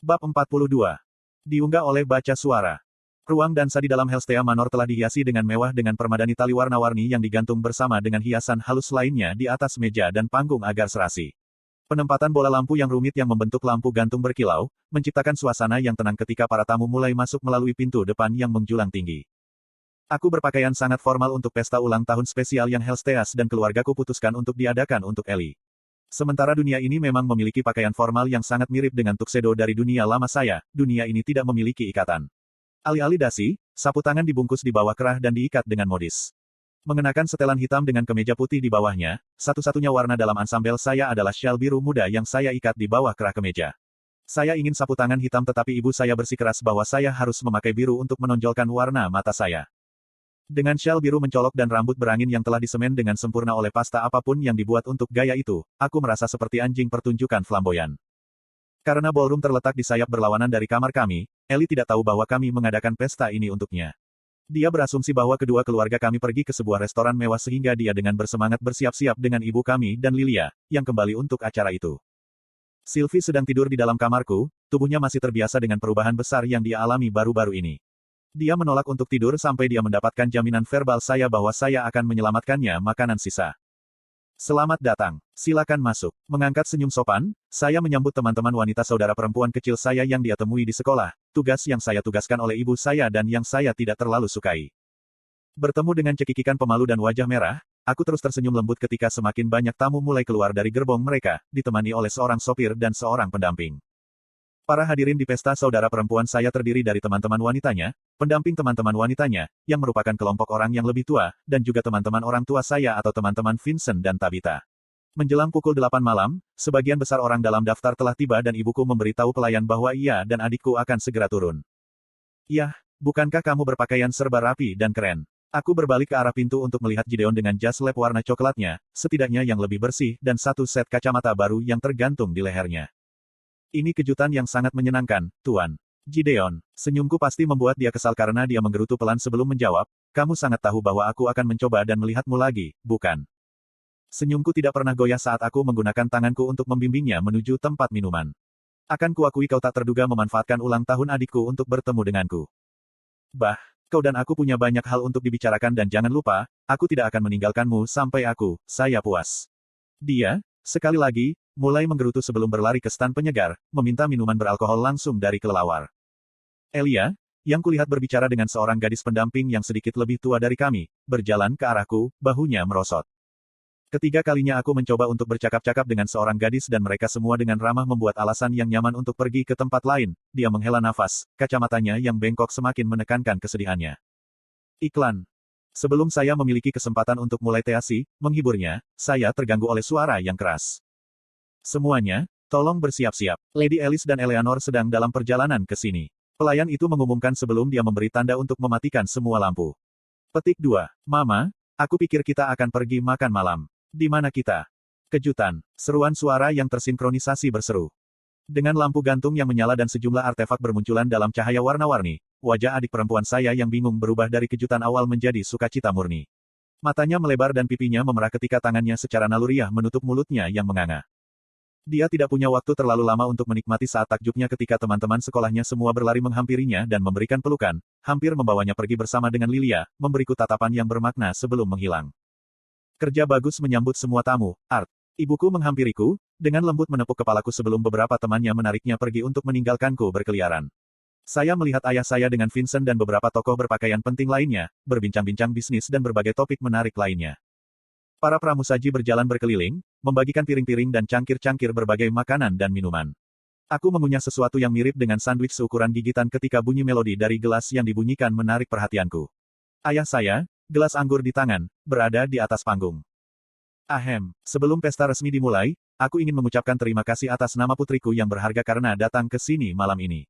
Bab 42. Diunggah oleh Baca Suara. Ruang dansa di dalam Helstea Manor telah dihiasi dengan mewah dengan permadani tali warna-warni yang digantung bersama dengan hiasan halus lainnya di atas meja dan panggung agar serasi. Penempatan bola lampu yang rumit yang membentuk lampu gantung berkilau, menciptakan suasana yang tenang ketika para tamu mulai masuk melalui pintu depan yang menjulang tinggi. Aku berpakaian sangat formal untuk pesta ulang tahun spesial yang Helsteas dan keluargaku putuskan untuk diadakan untuk Ellie. Sementara dunia ini memang memiliki pakaian formal yang sangat mirip dengan tuxedo dari dunia lama saya, dunia ini tidak memiliki ikatan. Alih-alih dasi, sapu tangan dibungkus di bawah kerah dan diikat dengan modis. Mengenakan setelan hitam dengan kemeja putih di bawahnya, satu-satunya warna dalam ansambel saya adalah syal biru muda yang saya ikat di bawah kerah kemeja. Saya ingin sapu tangan hitam tetapi ibu saya bersikeras bahwa saya harus memakai biru untuk menonjolkan warna mata saya. Dengan syal biru mencolok dan rambut berangin yang telah disemen dengan sempurna oleh pasta apapun yang dibuat untuk gaya itu, aku merasa seperti anjing pertunjukan flamboyan. Karena ballroom terletak di sayap berlawanan dari kamar kami, Ellie tidak tahu bahwa kami mengadakan pesta ini untuknya. Dia berasumsi bahwa kedua keluarga kami pergi ke sebuah restoran mewah sehingga dia dengan bersemangat bersiap-siap dengan ibu kami dan Lilia, yang kembali untuk acara itu. Sylvie sedang tidur di dalam kamarku, tubuhnya masih terbiasa dengan perubahan besar yang dia alami baru-baru ini. Dia menolak untuk tidur sampai dia mendapatkan jaminan verbal saya bahwa saya akan menyelamatkannya makanan sisa. Selamat datang. Silakan masuk. Mengangkat senyum sopan, saya menyambut teman-teman wanita saudara perempuan kecil saya yang dia temui di sekolah, tugas yang saya tugaskan oleh ibu saya dan yang saya tidak terlalu sukai. Bertemu dengan cekikikan pemalu dan wajah merah, aku terus tersenyum lembut ketika semakin banyak tamu mulai keluar dari gerbong mereka, ditemani oleh seorang sopir dan seorang pendamping. Para hadirin di pesta saudara perempuan saya terdiri dari teman-teman wanitanya, pendamping teman-teman wanitanya, yang merupakan kelompok orang yang lebih tua, dan juga teman-teman orang tua saya atau teman-teman Vincent dan Tabitha. Menjelang pukul 8 malam, sebagian besar orang dalam daftar telah tiba dan ibuku memberitahu pelayan bahwa ia dan adikku akan segera turun. Yah, bukankah kamu berpakaian serba rapi dan keren? Aku berbalik ke arah pintu untuk melihat Gideon dengan jas lab warna coklatnya, setidaknya yang lebih bersih dan satu set kacamata baru yang tergantung di lehernya. Ini kejutan yang sangat menyenangkan, Tuan. Gideon, senyumku pasti membuat dia kesal karena dia menggerutu pelan sebelum menjawab, kamu sangat tahu bahwa aku akan mencoba dan melihatmu lagi, bukan? Senyumku tidak pernah goyah saat aku menggunakan tanganku untuk membimbingnya menuju tempat minuman. Akan kuakui kau tak terduga memanfaatkan ulang tahun adikku untuk bertemu denganku. Bah, kau dan aku punya banyak hal untuk dibicarakan dan jangan lupa, aku tidak akan meninggalkanmu sampai saya puas. Dia, sekali lagi, mulai menggerutu sebelum berlari ke stan penyegar, meminta minuman beralkohol langsung dari kelelawar. Elia, yang kulihat berbicara dengan seorang gadis pendamping yang sedikit lebih tua dari kami, berjalan ke arahku, bahunya merosot. Ketiga kalinya aku mencoba untuk bercakap-cakap dengan seorang gadis dan mereka semua dengan ramah membuat alasan yang nyaman untuk pergi ke tempat lain, dia menghela nafas, kacamatanya yang bengkok semakin menekankan kesedihannya. Iklan. Sebelum saya memiliki kesempatan untuk mulai teasi, menghiburnya, saya terganggu oleh suara yang keras. Semuanya, tolong bersiap-siap. Lady Alice dan Eleanor sedang dalam perjalanan ke sini. Pelayan itu mengumumkan sebelum dia memberi tanda untuk mematikan semua lampu. Petik 2. Mama, aku pikir kita akan pergi makan malam. Di mana kita? Kejutan. Seruan suara yang tersinkronisasi berseru. Dengan lampu gantung yang menyala dan sejumlah artefak bermunculan dalam cahaya warna-warni, wajah adik perempuan saya yang bingung berubah dari kejutan awal menjadi sukacita murni. Matanya melebar dan pipinya memerah ketika tangannya secara naluriah menutup mulutnya yang menganga. Dia tidak punya waktu terlalu lama untuk menikmati saat takjubnya ketika teman-teman sekolahnya semua berlari menghampirinya dan memberikan pelukan, hampir membawanya pergi bersama dengan Lilia, memberiku tatapan yang bermakna sebelum menghilang. Kerja bagus menyambut semua tamu, Art. Ibuku menghampiriku, dengan lembut menepuk kepalaku sebelum beberapa temannya menariknya pergi untuk meninggalkanku berkeliaran. Saya melihat ayah saya dengan Vincent dan beberapa tokoh berpakaian penting lainnya, berbincang-bincang bisnis dan berbagai topik menarik lainnya. Para pramusaji berjalan berkeliling, membagikan piring-piring dan cangkir-cangkir berbagai makanan dan minuman. Aku mengunyah sesuatu yang mirip dengan sandwich seukuran gigitan ketika bunyi melodi dari gelas yang dibunyikan menarik perhatianku. Ayah saya, gelas anggur di tangan, berada di atas panggung. Ahem, sebelum pesta resmi dimulai, aku ingin mengucapkan terima kasih atas nama putriku yang berharga karena datang ke sini malam ini.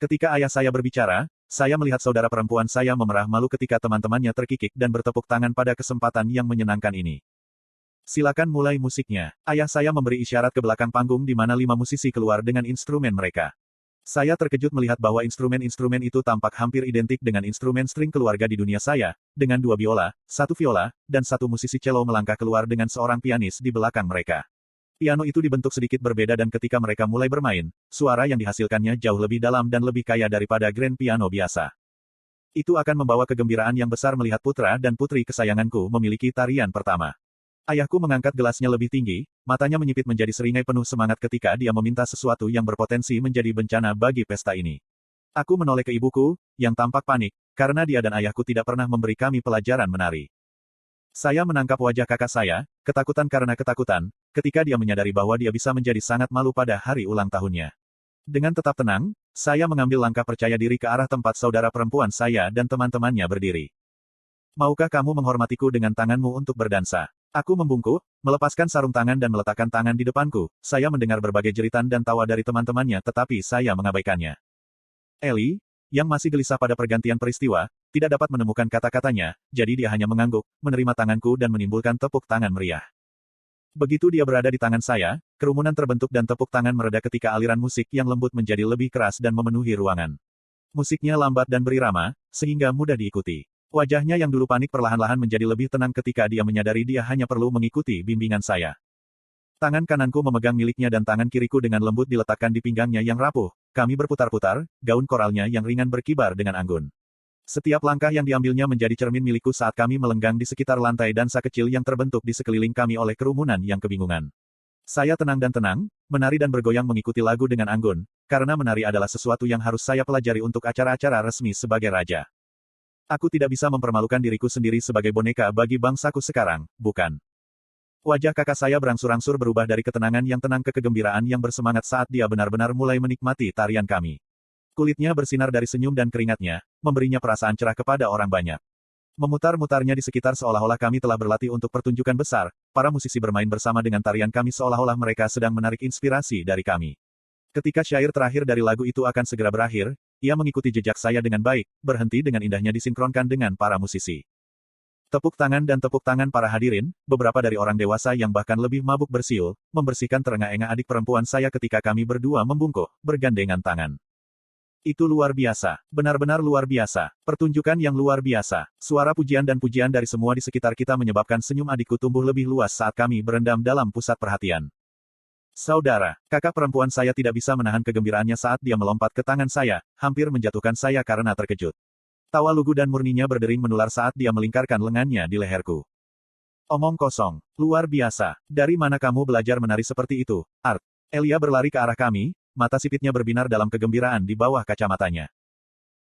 Ketika ayah saya berbicara, saya melihat saudara perempuan saya memerah malu ketika teman-temannya terkikik dan bertepuk tangan pada kesempatan yang menyenangkan ini. Silakan mulai musiknya. Ayah saya memberi isyarat ke belakang panggung di mana 5 musisi keluar dengan instrumen mereka. Saya terkejut melihat bahwa instrumen-instrumen itu tampak hampir identik dengan instrumen string keluarga di dunia saya, dengan 2 biola, 1 viola, dan 1 musisi cello melangkah keluar dengan seorang pianis di belakang mereka. Piano itu dibentuk sedikit berbeda dan ketika mereka mulai bermain, suara yang dihasilkannya jauh lebih dalam dan lebih kaya daripada grand piano biasa. Itu akan membawa kegembiraan yang besar melihat putra dan putri kesayanganku memiliki tarian pertama. Ayahku mengangkat gelasnya lebih tinggi, matanya menyipit menjadi seringai penuh semangat ketika dia meminta sesuatu yang berpotensi menjadi bencana bagi pesta ini. Aku menoleh ke ibuku, yang tampak panik, karena dia dan ayahku tidak pernah memberi kami pelajaran menari. Saya menangkap wajah kakak saya, ketakutan karena ketakutan, ketika dia menyadari bahwa dia bisa menjadi sangat malu pada hari ulang tahunnya. Dengan tetap tenang, saya mengambil langkah percaya diri ke arah tempat saudara perempuan saya dan teman-temannya berdiri. Maukah kamu menghormatiku dengan tanganmu untuk berdansa? Aku membungkuk, melepaskan sarung tangan dan meletakkan tangan di depanku. Saya mendengar berbagai jeritan dan tawa dari teman-temannya tetapi saya mengabaikannya. Ellie, yang masih gelisah pada pergantian peristiwa, tidak dapat menemukan kata-katanya, jadi dia hanya mengangguk, menerima tanganku dan menimbulkan tepuk tangan meriah. Begitu dia berada di tangan saya, kerumunan terbentuk dan tepuk tangan mereda ketika aliran musik yang lembut menjadi lebih keras dan memenuhi ruangan. Musiknya lambat dan berirama, sehingga mudah diikuti. Wajahnya yang dulu panik perlahan-lahan menjadi lebih tenang ketika dia menyadari dia hanya perlu mengikuti bimbingan saya. Tangan kananku memegang miliknya dan tangan kiriku dengan lembut diletakkan di pinggangnya yang rapuh. Kami berputar-putar, gaun koralnya yang ringan berkibar dengan anggun. Setiap langkah yang diambilnya menjadi cermin milikku saat kami melenggang di sekitar lantai dansa kecil yang terbentuk di sekeliling kami oleh kerumunan yang kebingungan. Saya tenang dan tenang, menari dan bergoyang mengikuti lagu dengan anggun, karena menari adalah sesuatu yang harus saya pelajari untuk acara-acara resmi sebagai raja. Aku tidak bisa mempermalukan diriku sendiri sebagai boneka bagi bangsaku sekarang, bukan? Wajah kakak saya berangsur-angsur berubah dari ketenangan yang tenang ke kegembiraan yang bersemangat saat dia benar-benar mulai menikmati tarian kami. Kulitnya bersinar dari senyum dan keringatnya, memberinya perasaan cerah kepada orang banyak. Memutar-mutarnya di sekitar seolah-olah kami telah berlatih untuk pertunjukan besar, para musisi bermain bersama dengan tarian kami seolah-olah mereka sedang menarik inspirasi dari kami. Ketika syair terakhir dari lagu itu akan segera berakhir, ia mengikuti jejak saya dengan baik, berhenti dengan indahnya disinkronkan dengan para musisi. Tepuk tangan dan tepuk tangan para hadirin, beberapa dari orang dewasa yang bahkan lebih mabuk bersiul, membersihkan terengah-engah adik perempuan saya ketika kami berdua membungkuk, bergandengan tangan. Itu luar biasa, benar-benar luar biasa, pertunjukan yang luar biasa. Suara pujian dan pujian dari semua di sekitar kita menyebabkan senyum adikku tumbuh lebih luas saat kami berendam dalam pusat perhatian. Saudara, kakak perempuan saya tidak bisa menahan kegembiraannya saat dia melompat ke tangan saya, hampir menjatuhkan saya karena terkejut. Tawa lugu dan murninya berdering menular saat dia melingkarkan lengannya di leherku. Omong kosong, luar biasa, dari mana kamu belajar menari seperti itu, Art? Elia berlari ke arah kami, mata sipitnya berbinar dalam kegembiraan di bawah kacamatanya.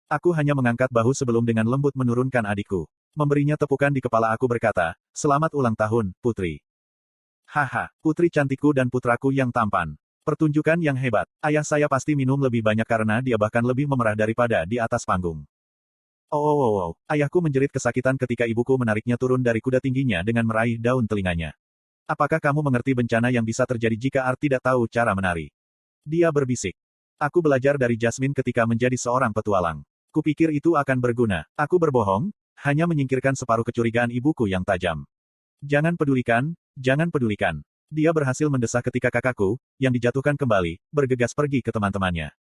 Aku hanya mengangkat bahu sebelum dengan lembut menurunkan adikku. Memberinya tepukan di kepala aku berkata, selamat ulang tahun, putri. Haha, putri cantikku dan putraku yang tampan. Pertunjukan yang hebat. Ayah saya pasti minum lebih banyak karena dia bahkan lebih memerah daripada di atas panggung. Oh, ayahku menjerit kesakitan ketika ibuku menariknya turun dari kuda tingginya dengan meraih daun telinganya. Apakah kamu mengerti bencana yang bisa terjadi jika Art tidak tahu cara menari? Dia berbisik. Aku belajar dari Jasmine ketika menjadi seorang petualang. Kupikir itu akan berguna. Aku berbohong, hanya menyingkirkan separuh kecurigaan ibuku yang tajam. Jangan pedulikan, jangan pedulikan. Dia berhasil mendesah ketika kakakku, yang dijatuhkan kembali, bergegas pergi ke teman-temannya.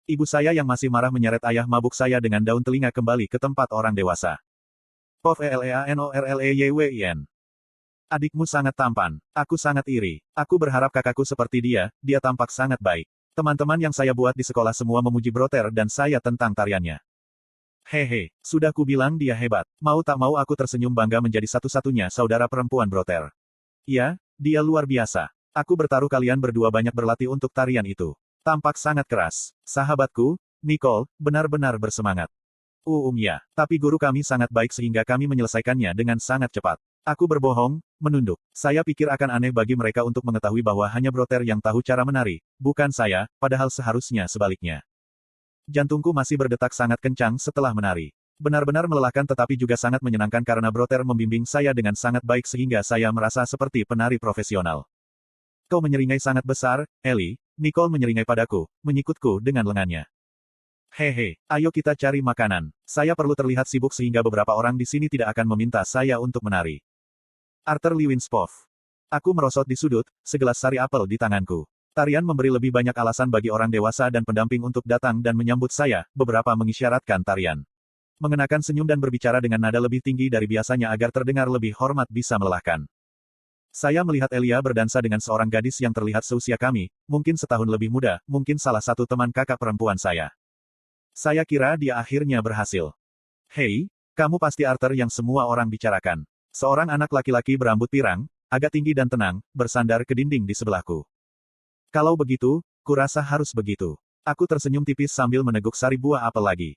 Ibu saya yang masih marah menyeret ayah mabuk saya dengan daun telinga kembali ke tempat orang dewasa. Pov EleanorleyWin. Adikmu sangat tampan. Aku sangat iri. Aku berharap kakakku seperti dia, dia tampak sangat baik. Teman-teman yang saya buat di sekolah semua memuji Brother dan saya tentang tariannya. Hehe, sudah kubilang dia hebat. Mau tak mau aku tersenyum bangga menjadi satu-satunya saudara perempuan Brother. Ya, dia luar biasa. Aku bertaruh kalian berdua banyak berlatih untuk tarian itu. Tampak sangat keras. Sahabatku, Nicole, benar-benar bersemangat. Ya, tapi guru kami sangat baik sehingga kami menyelesaikannya dengan sangat cepat. Aku berbohong, menunduk. Saya pikir akan aneh bagi mereka untuk mengetahui bahwa hanya Brother yang tahu cara menari, bukan saya, padahal seharusnya sebaliknya. Jantungku masih berdetak sangat kencang setelah menari. Benar-benar melelahkan tetapi juga sangat menyenangkan karena Brother membimbing saya dengan sangat baik sehingga saya merasa seperti penari profesional. Kau menyeringai sangat besar, Ellie. Nicole menyeringai padaku, menyikutku dengan lengannya. Hehe, ayo kita cari makanan. Saya perlu terlihat sibuk sehingga beberapa orang di sini tidak akan meminta saya untuk menari. Arthur Lewinspoff. Aku merosot di sudut, segelas sari apel di tanganku. Tarian memberi lebih banyak alasan bagi orang dewasa dan pendamping untuk datang dan menyambut saya, beberapa mengisyaratkan tarian. Mengenakan senyum dan berbicara dengan nada lebih tinggi dari biasanya agar terdengar lebih hormat bisa melelahkan. Saya melihat Elia berdansa dengan seorang gadis yang terlihat seusia kami, mungkin setahun lebih muda, mungkin salah satu teman kakak perempuan saya. Saya kira dia akhirnya berhasil. Hei, kamu pasti Arthur yang semua orang bicarakan. Seorang anak laki-laki berambut pirang, agak tinggi dan tenang, bersandar ke dinding di sebelahku. Kalau begitu, kurasa harus begitu. Aku tersenyum tipis sambil meneguk sari buah apel lagi.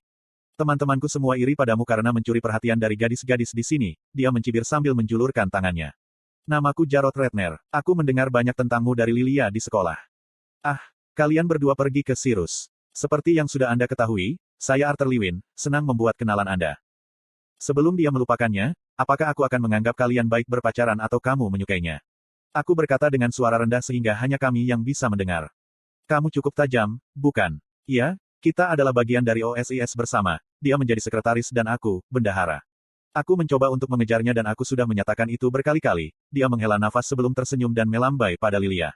Teman-temanku semua iri padamu karena mencuri perhatian dari gadis-gadis di sini, dia mencibir sambil menjulurkan tangannya. Namaku Jarod Redner, aku mendengar banyak tentangmu dari Lilia di sekolah. Ah, kalian berdua pergi ke Sirus. Seperti yang sudah Anda ketahui, saya Arthur Lewin, senang membuat kenalan Anda. Sebelum dia melupakannya, apakah aku akan menganggap kalian baik berpacaran atau kamu menyukainya? Aku berkata dengan suara rendah sehingga hanya kami yang bisa mendengar. Kamu cukup tajam, bukan? Iya, kita adalah bagian dari OSIS bersama, dia menjadi sekretaris dan aku, bendahara. Aku mencoba untuk mengejarnya dan aku sudah menyatakan itu berkali-kali, dia menghela nafas sebelum tersenyum dan melambai pada Lilia.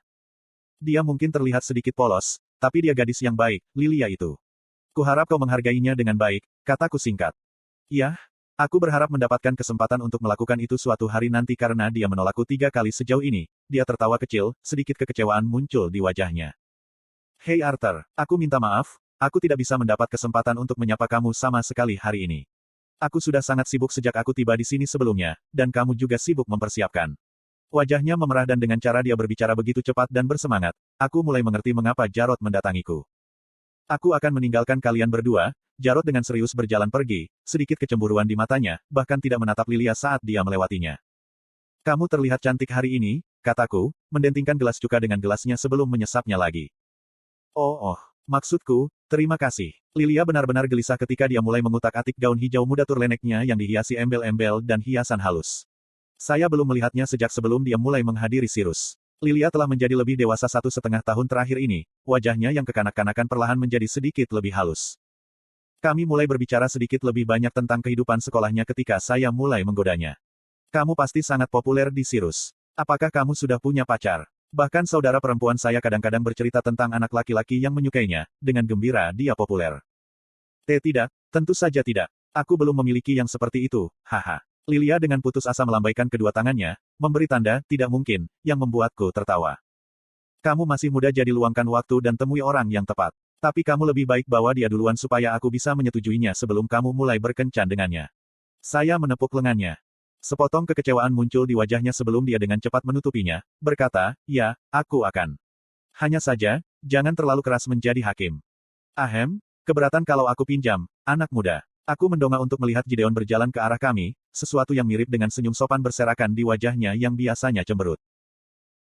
Dia mungkin terlihat sedikit polos, tapi dia gadis yang baik, Lilia itu. Kuharap kau menghargainya dengan baik, kataku singkat. Iya, aku berharap mendapatkan kesempatan untuk melakukan itu suatu hari nanti karena dia menolakku 3 kali sejauh ini, dia tertawa kecil, sedikit kekecewaan muncul di wajahnya. Hei Arthur, aku minta maaf, aku tidak bisa mendapat kesempatan untuk menyapa kamu sama sekali hari ini. Aku sudah sangat sibuk sejak aku tiba di sini sebelumnya, dan kamu juga sibuk mempersiapkan. Wajahnya memerah dan dengan cara dia berbicara begitu cepat dan bersemangat, aku mulai mengerti mengapa Jarod mendatangiku. Aku akan meninggalkan kalian berdua, Jarod dengan serius berjalan pergi, sedikit kecemburuan di matanya, bahkan tidak menatap Lilia saat dia melewatinya. Kamu terlihat cantik hari ini, kataku, mendentingkan gelas cuka dengan gelasnya sebelum menyesapnya lagi. Oh, maksudku, terima kasih. Lilia benar-benar gelisah ketika dia mulai mengutak-atik gaun hijau muda turleneknya yang dihiasi embel-embel dan hiasan halus. Saya belum melihatnya sejak sebelum dia mulai menghadiri Sirus. Lilia telah menjadi lebih dewasa 1,5 tahun terakhir ini, wajahnya yang kekanak-kanakan perlahan menjadi sedikit lebih halus. Kami mulai berbicara sedikit lebih banyak tentang kehidupan sekolahnya ketika saya mulai menggodanya. Kamu pasti sangat populer di Sirus. Apakah kamu sudah punya pacar? Bahkan saudara perempuan saya kadang-kadang bercerita tentang anak laki-laki yang menyukainya, dengan gembira dia populer. Tidak, tentu saja tidak. Aku belum memiliki yang seperti itu, haha. Lilia dengan putus asa melambaikan kedua tangannya, memberi tanda, tidak mungkin, yang membuatku tertawa. Kamu masih muda jadi luangkan waktu dan temui orang yang tepat. Tapi kamu lebih baik bawa dia duluan supaya aku bisa menyetujuinya sebelum kamu mulai berkencan dengannya. Saya menepuk lengannya. Sepotong kekecewaan muncul di wajahnya sebelum dia dengan cepat menutupinya, berkata, ya, aku akan. Hanya saja, jangan terlalu keras menjadi hakim. Ahem, keberatan kalau aku pinjam, anak muda. Aku mendongak untuk melihat Gideon berjalan ke arah kami, sesuatu yang mirip dengan senyum sopan berserakan di wajahnya yang biasanya cemberut.